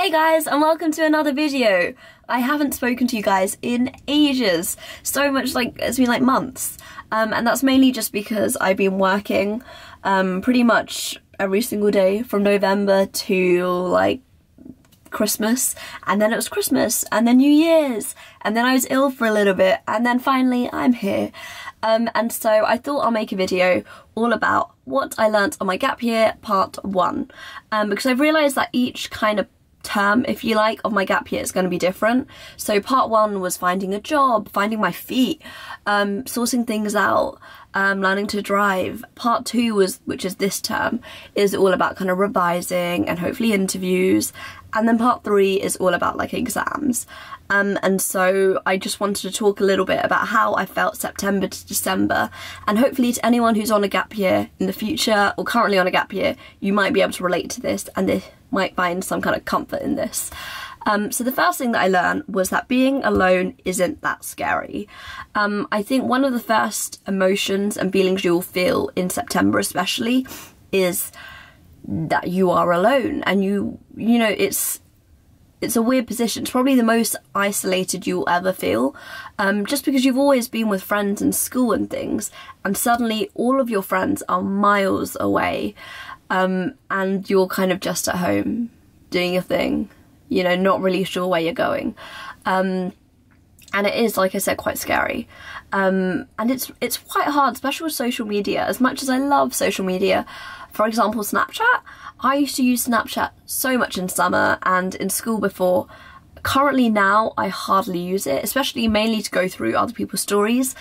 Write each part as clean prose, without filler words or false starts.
Hey guys, and welcome to another video. I haven't spoken to you guys in ages, so much, like it's been like months, and that's mainly just because I've been working pretty much every single day from November to like Christmas, and then it was Christmas, and then New Year's, and then I was ill for a little bit, and then finally I'm here. And so I thought I'll make a video all about what I learnt on my gap year part 1, because I've realised that each kind of term, if you like, of my gap year is going to be different. So part 1 was finding a job, finding my feet, sorting things out, learning to drive. Part 2 was, which is this term, is all about kind of revising and hopefully interviews. And then part 3 is all about like exams. And so I just wanted to talk a little bit about how I felt September to December, and hopefully to anyone who's on a gap year in the future or currently on a gap year, you might be able to relate to this and they might find some kind of comfort in this. So the first thing that I learned was that being alone isn't that scary. I think one of the first emotions and feelings you'll feel in September especially is that you are alone, and you know, it's a weird position. It's probably the most isolated you'll ever feel, just because you've always been with friends in school and things, and suddenly all of your friends are miles away, and you're kind of just at home doing your thing, you know, not really sure where you're going. And it is, like I said, quite scary. And it's quite hard, especially with social media. As much as I love social media, for example, Snapchat, I used to use Snapchat so much in summer and in school before. Currently now, I hardly use it, especially mainly to go through other people's stories.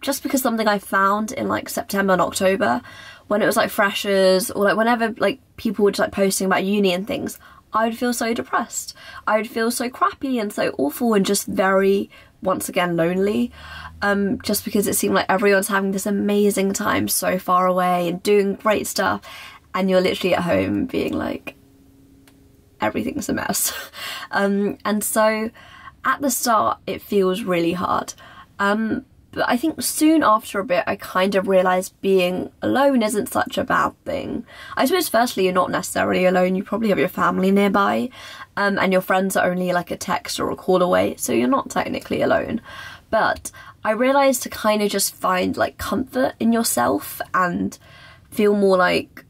Just because something I found in like September and October, when it was like freshers, or like whenever like people were just like posting about uni and things, I would feel so depressed. I would feel so crappy and so awful and just very, once again, lonely. Just because it seemed like everyone's having this amazing time so far away and doing great stuff, and you're literally at home being like, everything's a mess. And so at the start it feels really hard. But I think soon after a bit I kind of realised being alone isn't such a bad thing. I suppose firstly you're not necessarily alone, you probably have your family nearby, and your friends are only like a text or a call away, so you're not technically alone. But I realised to kind of just find like comfort in yourself and feel more like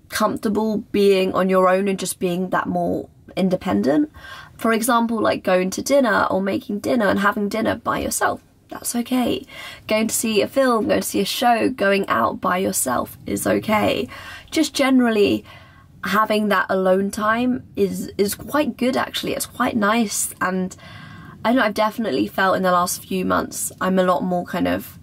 comfortable being on your own and just being that more independent. For example, like going to dinner or making dinner and having dinner by yourself. That's okay. Going to see a film, going to see a show, going out by yourself is okay. Just generally having that alone time is quite good actually. It's quite nice, and I don't know, I've definitely felt in the last few months I'm a lot more kind of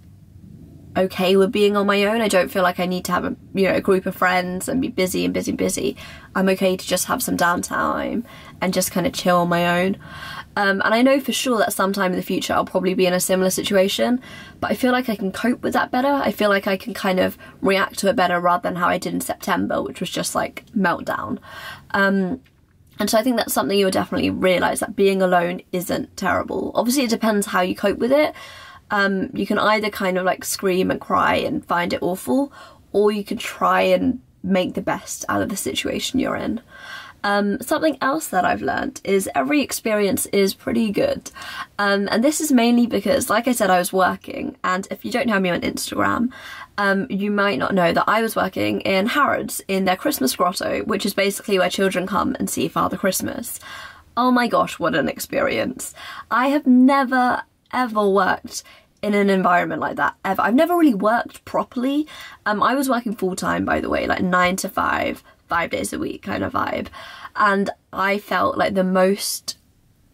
okay with being on my own. I don't feel like I need to have a group of friends and be busy and busy. I'm okay to just have some downtime and just kind of chill on my own. And I know for sure that sometime in the future I'll probably be in a similar situation, but I feel like I can cope with that better. I feel like I can kind of react to it better rather than how I did in September, which was just like meltdown. And so I think that's something you'll definitely realise, that being alone isn't terrible. Obviously it depends how you cope with it. You can either kind of like scream and cry and find it awful, or you can try and make the best out of the situation you're in. Something else that I've learnt is every experience is pretty good. And this is mainly because, like I said, I was working, and if you don't know me on Instagram, you might not know that I was working in Harrods in their Christmas grotto, which is basically where children come and see Father Christmas. Oh my gosh, what an experience. I have never ever worked in an environment like that, ever. I've never really worked properly. I was working full-time, by the way, like 9 to 5, 5 days a week kind of vibe, and I felt like the most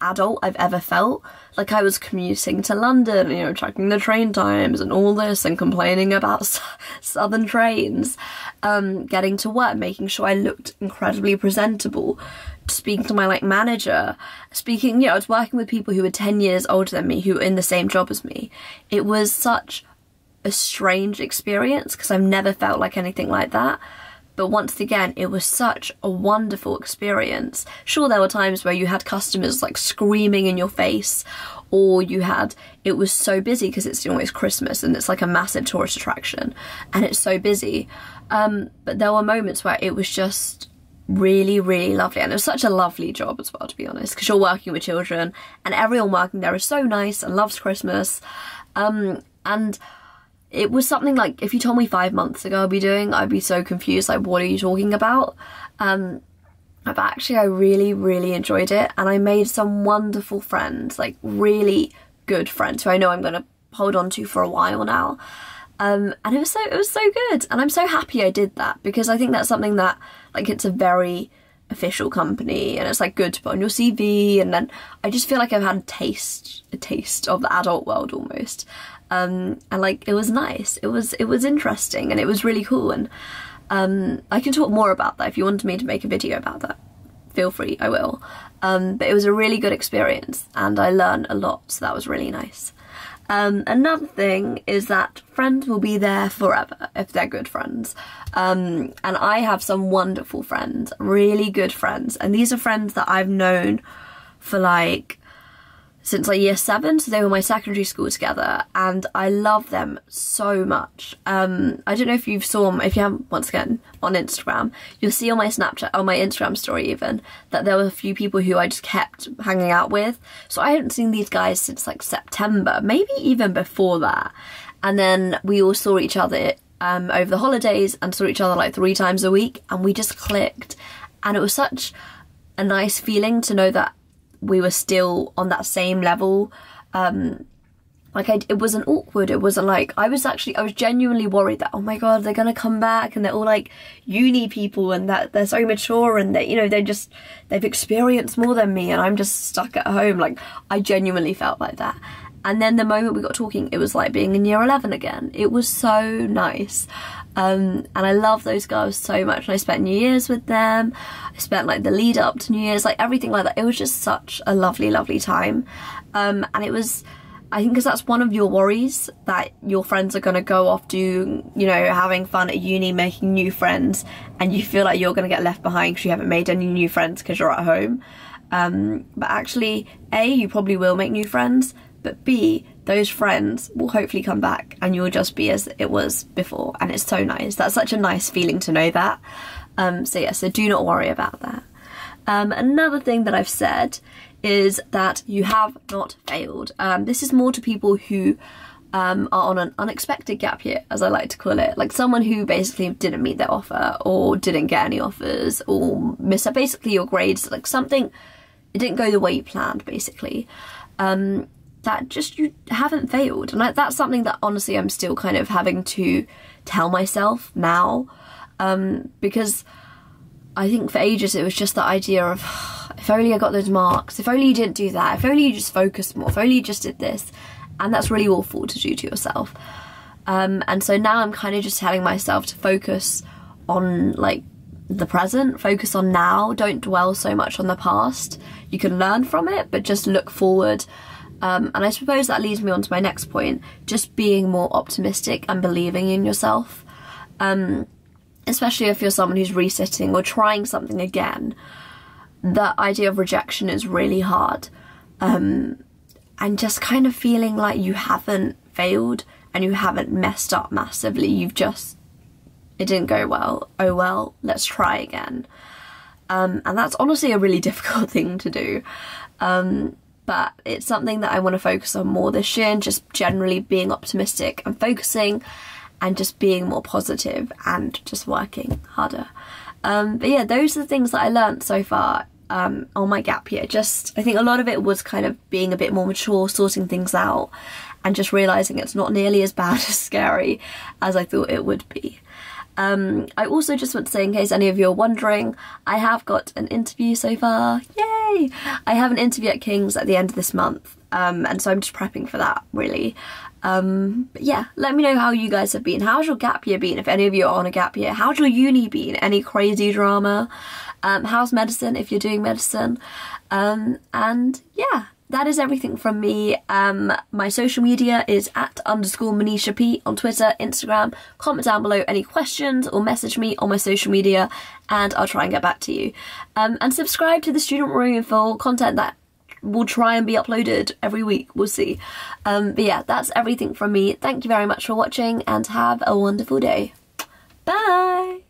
adult I've ever felt. Like I was commuting to London, you know, tracking the train times and all this, and complaining about southern trains, getting to work, making sure I looked incredibly presentable, speaking to my like manager, speaking, you know, I was working with people who were 10 years older than me, who were in the same job as me. It was such a strange experience because I've never felt like anything like that. But once again, it was such a wonderful experience. Sure, there were times where you had customers like screaming in your face, or it was so busy because it's always Christmas and it's like a massive tourist attraction and it's so busy. But there were moments where it was just really, really lovely. And it was such a lovely job as well, to be honest, because you're working with children and everyone working there is so nice and loves Christmas. And it was something like, if you told me 5 months ago I'd be so confused, like, what are you talking about? But actually I really, really enjoyed it, and I made some wonderful friends, like really good friends who I know I'm going to hold on to for a while now. And it was so good, and I'm so happy I did that, because I think that's something that, like, it's a very official company and it's like good to put on your CV, and then I just feel like I've had a taste of the adult world almost. And like, it was nice, it was interesting, and it was really cool. And I can talk more about that if you wanted me to make a video about that. Feel free, I will. But it was a really good experience and I learned a lot, so that was really nice. Another thing is that friends will be there forever if they're good friends. And I have some wonderful friends, really good friends. And these are friends that I've known for like since like year 7, so they were my secondary school together, and I love them so much. I don't know if you saw, if you haven't, once again, on Instagram, you'll see on my Snapchat, on my Instagram story even, that there were a few people who I just kept hanging out with. So I hadn't seen these guys since like September, maybe even before that. And then we all saw each other over the holidays and saw each other like 3 times a week, and we just clicked. And it was such a nice feeling to know that we were still on that same level. It wasn't awkward, it wasn't like, I was genuinely worried that, oh my god, they're gonna come back and they're all like uni people and that they're so mature and that, you know, they've experienced more than me and I'm just stuck at home. Like, I genuinely felt like that. And then the moment we got talking, it was like being in year 11 again. It was so nice. And I love those girls so much, and I spent New Year's with them. I spent like the lead up to New Year's, like everything like that. It was just such a lovely, lovely time. And it was, I think, because that's one of your worries, that your friends are going to go off doing, you know, having fun at uni, making new friends, and you feel like you're going to get left behind because you haven't made any new friends because you're at home. But actually, A, you probably will make new friends, but B, those friends will hopefully come back and you'll just be as it was before, and it's so nice. That's such a nice feeling to know that. So do not worry about that. Another thing that I've said is that you have not failed. This is more to people who are on an unexpected gap year, as I like to call it. Like someone who basically didn't meet their offer or didn't get any offers or missed basically your grades, like something, it didn't go the way you planned basically. That just, you haven't failed. And that's something that honestly I'm still kind of having to tell myself now, because I think for ages it was just the idea of, if only I got those marks, if only you didn't do that, if only you just focused more, if only you just did this. And that's really awful to do to yourself. And so now I'm kind of just telling myself to focus on like the present, focus on now, don't dwell so much on the past. You can learn from it, but just look forward. And I suppose that leads me on to my next point, just being more optimistic and believing in yourself. Especially if you're someone who's resitting or trying something again, the idea of rejection is really hard. And just kind of feeling like you haven't failed and you haven't messed up massively, you've just, it didn't go well, oh well, let's try again. And that's honestly a really difficult thing to do. But it's something that I want to focus on more this year, and just generally being optimistic and focusing and just being more positive and just working harder. But yeah, those are the things that I learned so far on my gap year. Just, I think a lot of it was kind of being a bit more mature, sorting things out, and just realising it's not nearly as bad as scary as I thought it would be. I also just want to say, in case any of you are wondering, I have got an interview so far. Yay! I have an interview at King's at the end of this month, and so I'm just prepping for that, really. But yeah, let me know how you guys have been. How's your gap year been, if any of you are on a gap year? How's your uni been? Any crazy drama? How's medicine, if you're doing medicine? And yeah, that is everything from me. My social media is @_Manisha P on Twitter, Instagram. Comment down below any questions or message me on my social media and I'll try and get back to you. And subscribe to the Student Room for content that will try and be uploaded every week. We'll see. But yeah, that's everything from me. Thank you very much for watching and have a wonderful day. Bye!